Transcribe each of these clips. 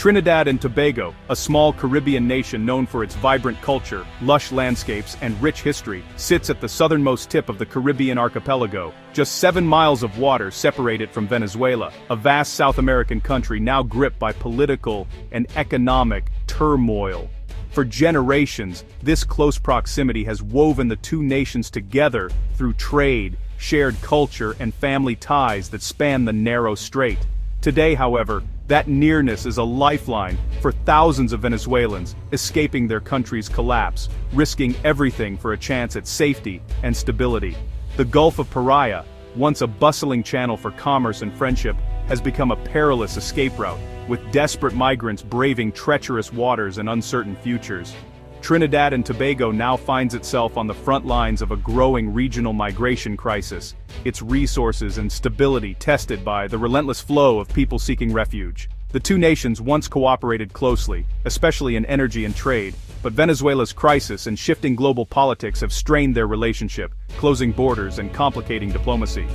Trinidad and Tobago, a small Caribbean nation known for its vibrant culture, lush landscapes, and rich history, sits at the southernmost tip of the Caribbean archipelago. Just 7 miles of water separate it from Venezuela, a vast South American country now gripped by political and economic turmoil. For generations, this close proximity has woven the two nations together through trade, shared culture, and family ties that span the narrow strait. Today, however, that nearness is a lifeline for thousands of Venezuelans escaping their country's collapse, risking everything for a chance at safety and stability. The Gulf of Paria, once a bustling channel for commerce and friendship, has become a perilous escape route, with desperate migrants braving treacherous waters and uncertain futures. Trinidad and Tobago now finds itself on the front lines of a growing regional migration crisis, its resources and stability tested by the relentless flow of people seeking refuge. The two nations once cooperated closely, especially in energy and trade, but Venezuela's crisis and shifting global politics have strained their relationship, closing borders and complicating diplomacy.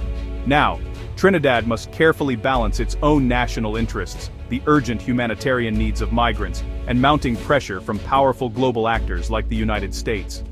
Now, Trinidad must carefully balance its own national interests, the urgent humanitarian needs of migrants, and mounting pressure from powerful global actors like the United States.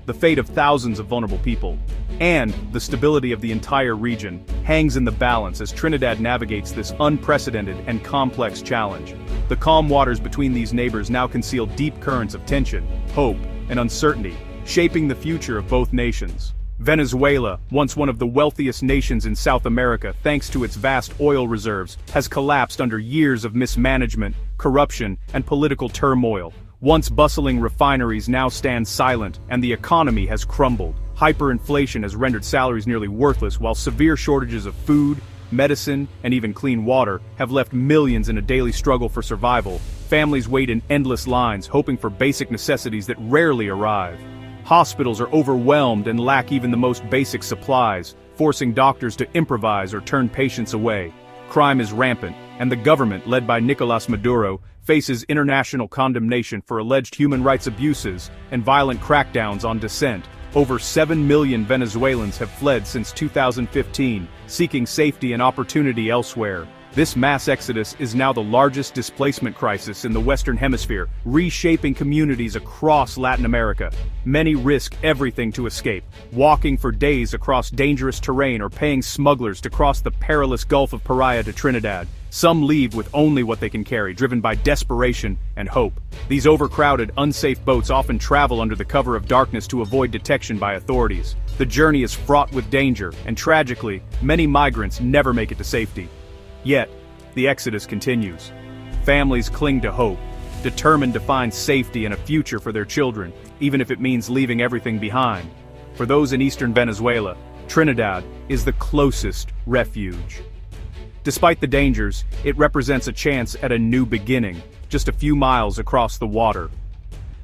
The fate of thousands of vulnerable people, and the stability of the entire region, hangs in the balance as Trinidad navigates this unprecedented and complex challenge. The calm waters between these neighbors now conceal deep currents of tension, hope, and uncertainty, shaping the future of both nations. Venezuela, once one of the wealthiest nations in South America thanks to its vast oil reserves, has collapsed under years of mismanagement, corruption, and political turmoil. Once bustling refineries now stand silent, and the economy has crumbled. Hyperinflation has rendered salaries nearly worthless, while severe shortages of food, medicine, and even clean water have left millions in a daily struggle for survival. Families wait in endless lines, hoping for basic necessities that rarely arrive. Hospitals are overwhelmed and lack even the most basic supplies, forcing doctors to improvise or turn patients away. Crime is rampant, and the government, led by Nicolas Maduro, faces international condemnation for alleged human rights abuses and violent crackdowns on dissent. Over 7 million Venezuelans have fled since 2015, seeking safety and opportunity elsewhere. This mass exodus is now the largest displacement crisis in the Western Hemisphere, reshaping communities across Latin America. Many risk everything to escape, walking for days across dangerous terrain or paying smugglers to cross the perilous Gulf of Paria to Trinidad. Some leave with only what they can carry, driven by desperation and hope. These overcrowded, unsafe boats often travel under the cover of darkness to avoid detection by authorities. The journey is fraught with danger, and tragically, many migrants never make it to safety. Yet, the exodus continues. Families cling to hope, determined to find safety and a future for their children, even if it means leaving everything behind. For those in eastern Venezuela, Trinidad is the closest refuge. Despite the dangers, it represents a chance at a new beginning, just a few miles across the water.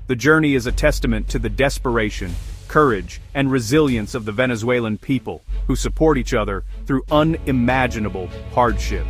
The journey is a testament to the desperation, courage, and resilience of the Venezuelan people, who support each other through unimaginable hardship.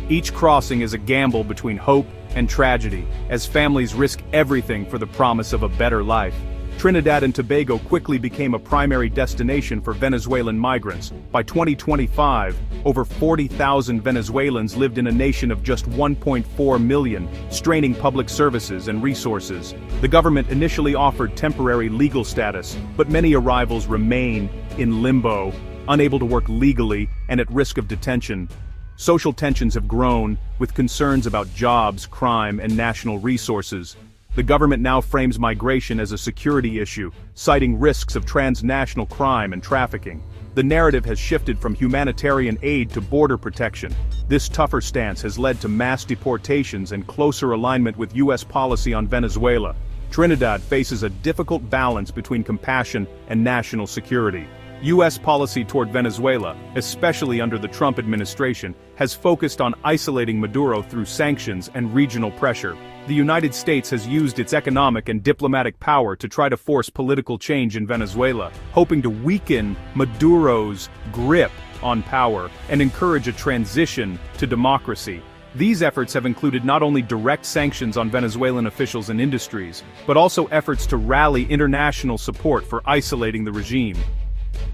Each crossing is a gamble between hope and tragedy, as families risk everything for the promise of a better life. Trinidad and Tobago quickly became a primary destination for Venezuelan migrants. By 2025, over 40,000 Venezuelans lived in a nation of just 1.4 million, straining public services and resources. The government initially offered temporary legal status, but many arrivals remain in limbo, unable to work legally and at risk of detention. Social tensions have grown, with concerns about jobs, crime, and national resources. The government now frames migration as a security issue, citing risks of transnational crime and trafficking. The narrative has shifted from humanitarian aid to border protection. This tougher stance has led to mass deportations and closer alignment with U.S. policy on Venezuela. Trinidad faces a difficult balance between compassion and national security. U.S. policy toward Venezuela, especially under the Trump administration, has focused on isolating Maduro through sanctions and regional pressure. The United States has used its economic and diplomatic power to try to force political change in Venezuela, hoping to weaken Maduro's grip on power and encourage a transition to democracy. These efforts have included not only direct sanctions on Venezuelan officials and industries, but also efforts to rally international support for isolating the regime.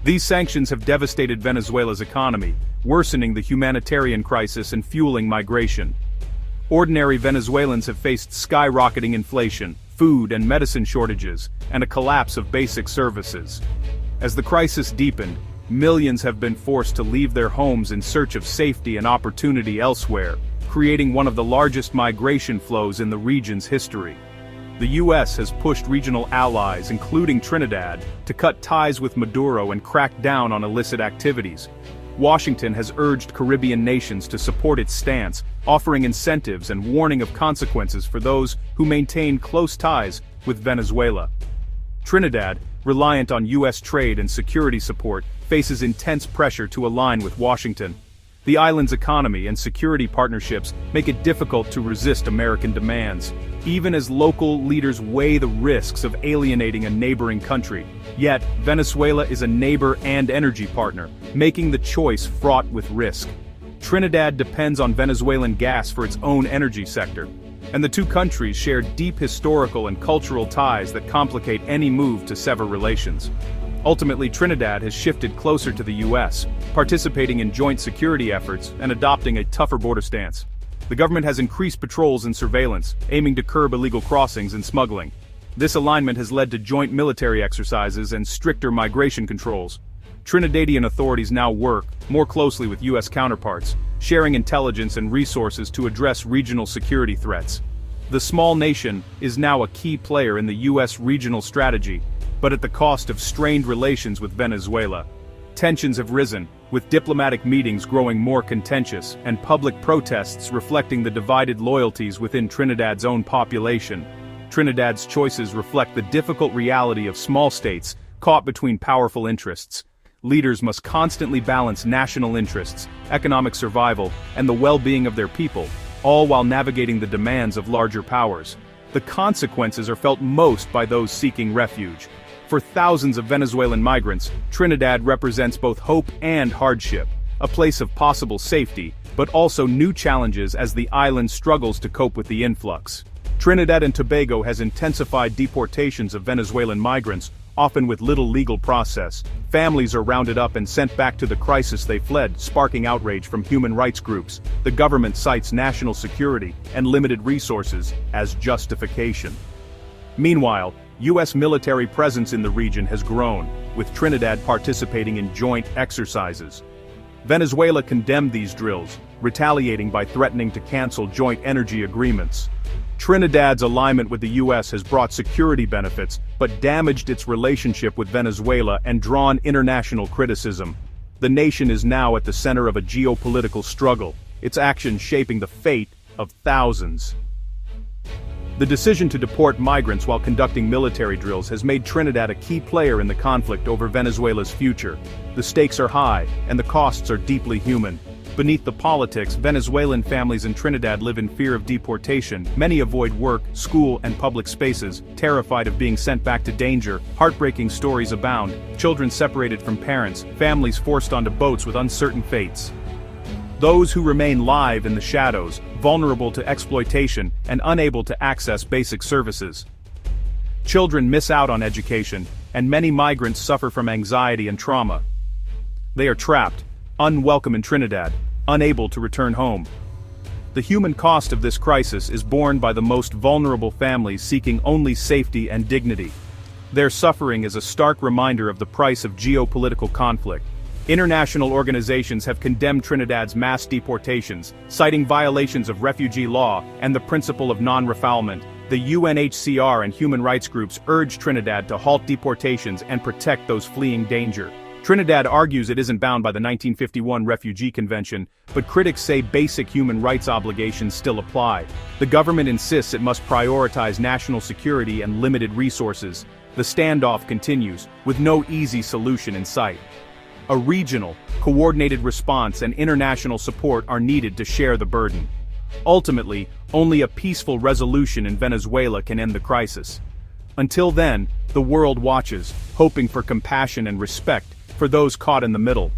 These sanctions have devastated Venezuela's economy, worsening the humanitarian crisis and fueling migration. Ordinary Venezuelans have faced skyrocketing inflation, food and medicine shortages, and a collapse of basic services. As the crisis deepened, millions have been forced to leave their homes in search of safety and opportunity elsewhere, creating one of the largest migration flows in the region's history. The U.S. has pushed regional allies, including Trinidad, to cut ties with Maduro and crack down on illicit activities. Washington has urged Caribbean nations to support its stance, offering incentives and warning of consequences for those who maintain close ties with Venezuela. Trinidad, reliant on U.S. trade and security support, faces intense pressure to align with Washington. The island's economy and security partnerships make it difficult to resist American demands, even as local leaders weigh the risks of alienating a neighboring country. Yet, Venezuela is a neighbor and energy partner, making the choice fraught with risk. Trinidad depends on Venezuelan gas for its own energy sector, and the two countries share deep historical and cultural ties that complicate any move to sever relations. Ultimately, Trinidad has shifted closer to the U.S., participating in joint security efforts and adopting a tougher border stance. The government has increased patrols and surveillance, aiming to curb illegal crossings and smuggling. This alignment has led to joint military exercises and stricter migration controls. Trinidadian authorities now work more closely with U.S. counterparts, sharing intelligence and resources to address regional security threats. The small nation is now a key player in the U.S. regional strategy, but at the cost of strained relations with Venezuela. Tensions have risen, with diplomatic meetings growing more contentious and public protests reflecting the divided loyalties within Trinidad's own population. Trinidad's choices reflect the difficult reality of small states caught between powerful interests. Leaders must constantly balance national interests, economic survival, and the well-being of their people, all while navigating the demands of larger powers. The consequences are felt most by those seeking refuge. For thousands of Venezuelan migrants, Trinidad represents both hope and hardship, a place of possible safety, but also new challenges as the island struggles to cope with the influx. Trinidad and Tobago has intensified deportations of Venezuelan migrants, often with little legal process. Families are rounded up and sent back to the crisis they fled, sparking outrage from human rights groups. The government cites national security and limited resources as justification. Meanwhile, U.S. military presence in the region has grown, with Trinidad participating in joint exercises. Venezuela condemned these drills, retaliating by threatening to cancel joint energy agreements. Trinidad's alignment with the U.S. has brought security benefits, but damaged its relationship with Venezuela and drawn international criticism. The nation is now at the center of a geopolitical struggle, its actions shaping the fate of thousands. The decision to deport migrants while conducting military drills has made Trinidad a key player in the conflict over Venezuela's future. The stakes are high, and the costs are deeply human. Beneath the politics, Venezuelan families in Trinidad live in fear of deportation. Many avoid work, school, and public spaces, terrified of being sent back to danger. Heartbreaking stories abound: children separated from parents, families forced onto boats with uncertain fates. Those who remain live in the shadows, vulnerable to exploitation, and unable to access basic services. Children miss out on education, and many migrants suffer from anxiety and trauma. They are trapped, unwelcome in Trinidad, unable to return home. The human cost of this crisis is borne by the most vulnerable families seeking only safety and dignity. Their suffering is a stark reminder of the price of geopolitical conflict. International organizations have condemned Trinidad's mass deportations, citing violations of refugee law and the principle of non-refoulement. The UNHCR and human rights groups urge Trinidad to halt deportations and protect those fleeing danger. Trinidad argues it isn't bound by the 1951 Refugee Convention, but critics say basic human rights obligations still apply. The government insists it must prioritize national security and limited resources. The standoff continues, with no easy solution in sight. A regional, coordinated response and international support are needed to share the burden. Ultimately, only a peaceful resolution in Venezuela can end the crisis. Until then, the world watches, hoping for compassion and respect for those caught in the middle.